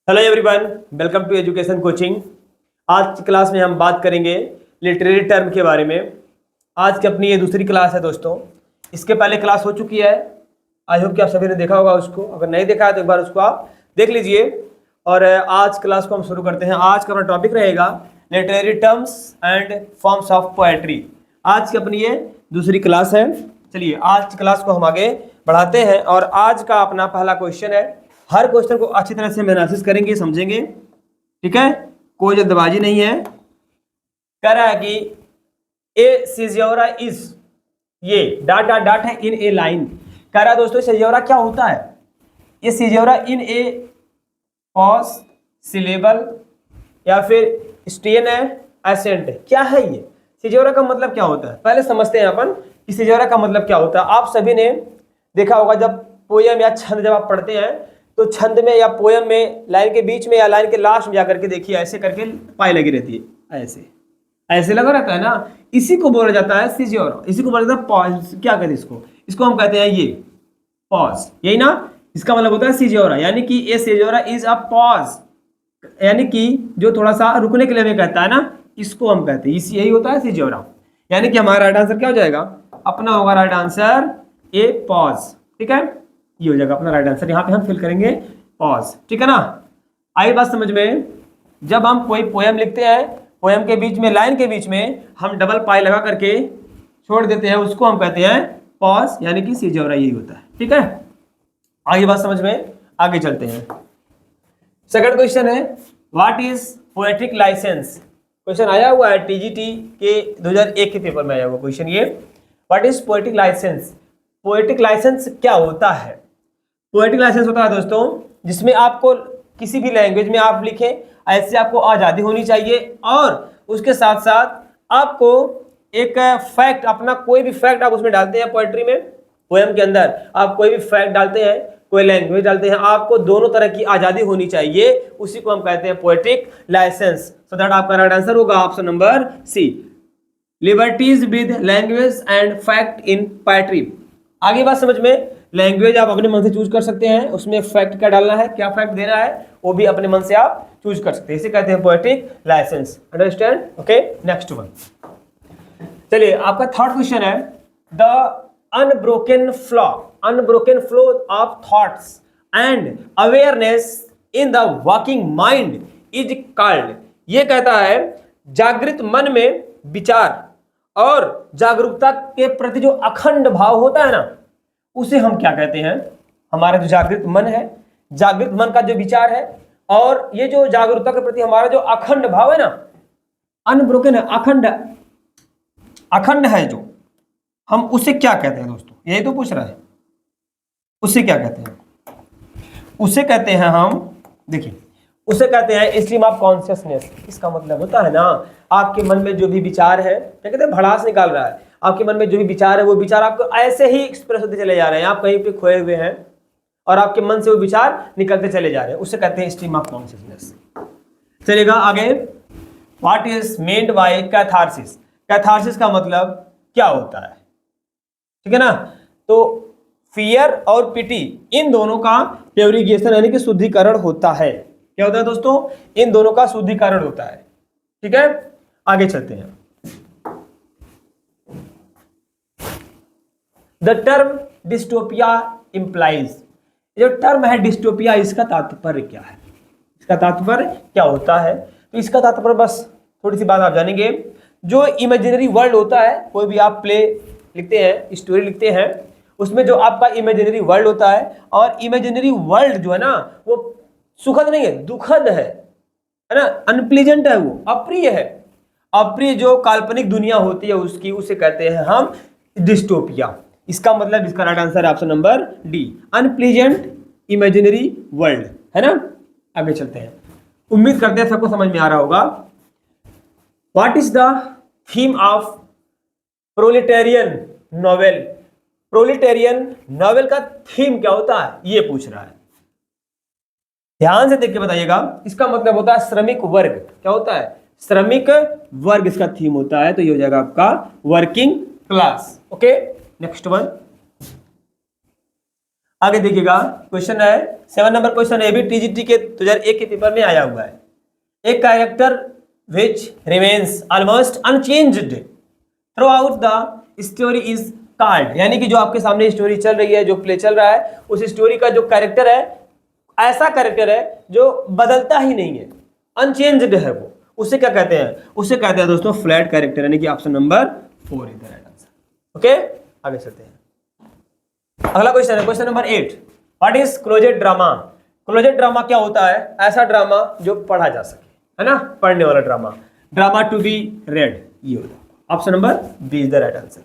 Hello everyone, welcome to education coaching. आज की class में हम बात करेंगे लिटरेरी टर्म के बारे में। आज की अपनी ये दूसरी क्लास है दोस्तों। इसके पहले क्लास हो चुकी है, आई होप कि आप सभी ने देखा होगा उसको। अगर नहीं देखा है तो एक बार उसको आप देख लीजिए। और आज क्लास को हम शुरू करते हैं। आज का अपना टॉपिक रहेगा literary terms and forms of poetry. आज की अपनी ये दूसरी क्लास है। चलिए आज की क्लास को हम आगे बढ़ाते हैं और आज का अपना पहला क्वेश्चन है। हर क्वेश्चन को अच्छी तरह से हम एनालिसिस करेंगे, समझेंगे, ठीक है, कोई जल्दबाजी नहीं है। कह रहा है कि ए सिजेरा इज, ये डाट डाट डाट है इन ए लाइन। कह रहा है दोस्तों सिजेरा क्या होता है? ये सिजेरा इन ए पॉज, सिलेबल या फिर स्टेन है, एसेंट है, क्या है ये? सिजेरा का मतलब क्या होता है पहले समझते हैं अपन कि सिजेरा का मतलब क्या होता है। आप सभी ने देखा होगा जब पोयम या छंद जब आप पढ़ते हैं तो छंद में या पोयम में लाइन के बीच में या लाइन के लास्ट में जाकर के देखिए ऐसे करके पाई लगी रहती है, ऐसे ऐसे लगा रहता है ना। इसी को बोला जाता है सिजेरा, इसी को बोला जाता है पॉज। क्या कहते हैं इसको? इसको हम कहते हैं ये पॉज, यही ना। इसका मतलब होता है सिजेरा, यानी कि ये सिजेरा इज अ पॉज, यानी कि जो थोड़ा सा रुकने के लिए हमें कहता है ना, इसको हम कहते हैं, यही होता है सिजेरा। यानी कि हमारा राइट आंसर क्या हो जाएगा? अपना होगा राइट आंसर ए पॉज, ठीक है, ये हो जाएगा अपना राइट आंसर। यहाँ पे हम फिल करेंगे पॉज, ठीक है ना। आई बात समझ में? जब हम कोई पोयम लिखते हैं, पोयम के बीच में, लाइन के बीच में हम डबल पाई लगा करके छोड़ देते हैं, उसको हम कहते हैं पॉज, यानी कि सिजेरा, यही होता है, ठीक है। आगे बात समझ में, आगे चलते हैं। सेकंड क्वेश्चन है what is poetic licence. Question आया हुआ है टीजीटी के 2001 के पेपर में आया हुआ क्वेश्चन ये। What is poetic licence? Poetic licence क्या होता है? पोएट्रिक लाइसेंस होता है दोस्तों जिसमें आपको किसी भी लैंग्वेज में आप लिखें, ऐसे आपको आज़ादी होनी चाहिए और उसके साथ साथ आपको एक फैक्ट, अपना कोई भी फैक्ट आप उसमें डालते हैं पोएट्री में, पोएम के अंदर आप कोई भी फैक्ट डालते हैं, कोई लैंग्वेज डालते हैं, आपको दोनों तरह की आज़ादी होनी चाहिए, उसी को हम कहते हैं पोएट्रिक लाइसेंस। सो दैट आपका राइट आंसर होगा option number C, liberties with language and fact in poetry. आगे बात समझ में, लैंग्वेज आप अपने मन से चूज कर सकते हैं, उसमें फैक्ट क्या डालना है, क्या फैक्ट देना है, वो भी अपने मन से आप चूज कर सकते हैं, इसे कहते हैं poetic licence. Understand? Okay, next one. चलिए आपका थर्ड क्वेश्चन है the unbroken flow of thoughts and awareness in the working mind is called. ये कहता है जागृत मन में विचार और जागरूकता के प्रति जो अखंड भाव होता है ना, उसे हम क्या कहते हैं? हमारा जो जागृत मन है, जागृत मन का जो विचार है और ये जो जागरूकता के प्रति हमारा जो अखंड भाव है ना, अनब्रोकन है, अखंड है, जो हम उसे क्या कहते हैं दोस्तों? यही तो पूछ रहा है, उसे क्या कहते हैं? उसे कहते हैं हम, देखिए, उसे कहते हैं स्ट्रीम ऑफ कॉन्शियसनेस। इसका मतलब होता है ना, आपके मन में जो भी विचार है, क्या कहते हैं, भड़ास निकाल रहा है, आपके मन में जो भी विचार है वो विचार आपको ऐसे ही एक्सप्रेस होते चले जा रहे हैं, आप कहीं पे खोए हुए हैं और आपके मन से वो विचार निकलते चले जा रहे हैं, उसे कहते हैं स्ट्रीम ऑफ कॉन्शियसनेस। चलेगा आगे। What is meant by catharsis? Catharsis का मतलब क्या होता है, ठीक है ना। तो फियर और पिटी, इन दोनों का प्योरिफिकेशन यानी कि शुद्धिकरण होता है। क्या होता है दोस्तों? इन दोनों का शुद्धिकरण होता है, ठीक है। आगे चलते हैं। द टर्म डिस्टोपिया इंप्लाइज, जो टर्म है डिस्टोपिया, इसका तात्पर्य क्या है? इसका तात्पर्य क्या होता है? तो इसका तात्पर्य बस थोड़ी सी बात आप जानेंगे। जो इमेजिनरी वर्ल्ड होता है, कोई भी आप प्ले लिखते हैं, स्टोरी लिखते हैं, उसमें जो आपका इमेजिनरी वर्ल्ड होता है, और इमेजिनरी वर्ल्ड जो है ना वो सुखद नहीं है, दुखद है ना, अनप्लीजेंट है, वो अप्रिय है। अप्रिय जो काल्पनिक दुनिया होती है उसकी, उसे कहते हैं हम डिस्टोपिया। इसका मतलब, इसका राइट आंसर है option number D, unpleasant imaginary world, है ना। आगे चलते हैं। उम्मीद करते हैं सबको समझ में आ रहा होगा। What is the theme of proletarian novel? Proletarian novel का थीम क्या होता है, ये पूछ रहा है। ध्यान से देख के बताइएगा। इसका मतलब होता है श्रमिक वर्ग। क्या होता है? श्रमिक वर्ग इसका थीम होता है, तो ये हो जाएगा आपका working class. Okay, next one. आगे देखिएगा, क्वेश्चन है 7 नंबर क्वेश्चन है, भी टीजीटी के 2001 के पेपर में आया हुआ है। एक character which remains almost unchanged through out the story is called, यानी कि जो आपके सामने स्टोरी चल रही है, जो प्ले चल रहा है, उस स्टोरी का जो कैरेक्टर है, ऐसा कैरेक्टर है जो बदलता ही नहीं है, अनचेंज्ड है वो, उसे क्या कहते हैं? उसे कहते हैं दोस्तों फ्लैट कैरेक्टर, यानी कि option number 4 is the right answer. Okay, आगे चलते हैं। अगला क्वेश्चन है question number 8, what is closet drama? Closet drama क्या होता है? ऐसा ड्रामा जो पढ़ा जा सके, है ना, पढ़ने वाला drama, drama to be read, ये होता है option number B is the right answer.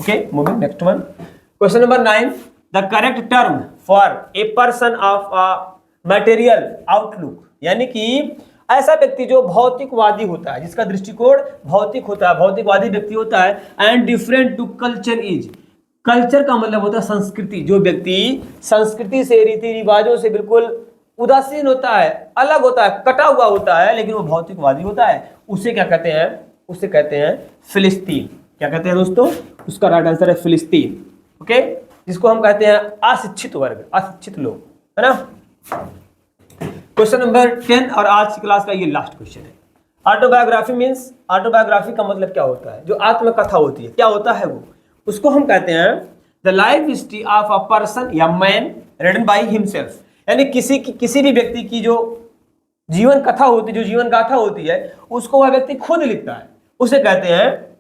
Okay, moving next one, question number 9, the correct term for a person of a material outlook, यानी कि ऐसा व्यक्ति जो भौतिकवादी होता है, जिसका दृष्टिकोण भौतिक होता है, भौतिकवादी व्यक्ति होता है, and different to culture is, culture का मतलब होता है संस्कृति, जो व्यक्ति संस्कृति से, रीति रिवाजों से बिल्कुल उदासीन होता है, अलग होता है, कटा हुआ होता है, लेकिन वो भौतिकवादी होता है, उसे क्या कहते हैं? उसे कहते हैं फिलिस्तीन। क्या कहते हैं दोस्तों? उसका राइट आंसर है फिलिस्तीन। ओके, जिसको हम कहते हैं अशिक्षित वर्ग, अशिक्षित लोग, है ना। क्वेश्चन नंबर 10 और आज की क्लास का ये लास्ट क्वेश्चन है। ऑटोबायोग्राफी मीन्स, ऑटोबायोग्राफी का मतलब क्या होता है? जो आत्मकथा होती है, क्या होता है वो? उसको हम कहते हैं the life history of a person या मैन रिटन बाय हिमसेल्फ, यानी किसी भी व्यक्ति की जो जीवन कथा होती है, जो जीवन गाथा होती है, उसको वह व्यक्ति खुद लिखता है, उसे कहते हैं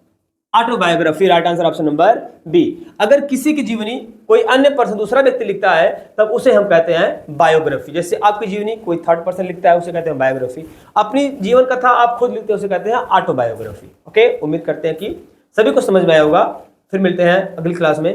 autobiography. Right answer option number B. अगर किसी की जीवनी कोई अन्य पर्सन, दूसरा व्यक्ति लिखता है, तब उसे हम कहते हैं बायोग्राफी। जैसे आपकी जीवनी कोई थर्ड पर्सन लिखता है, उसे कहते हैं बायोग्राफी। अपनी जीवन कथा आप खुद लिखते हैं, उसे कहते हैं ऑटोबायोग्राफी। ओके, उम्मीद करते हैं कि सभी को समझ में आया होगा। फिर मिलते हैं अगली क्लास में।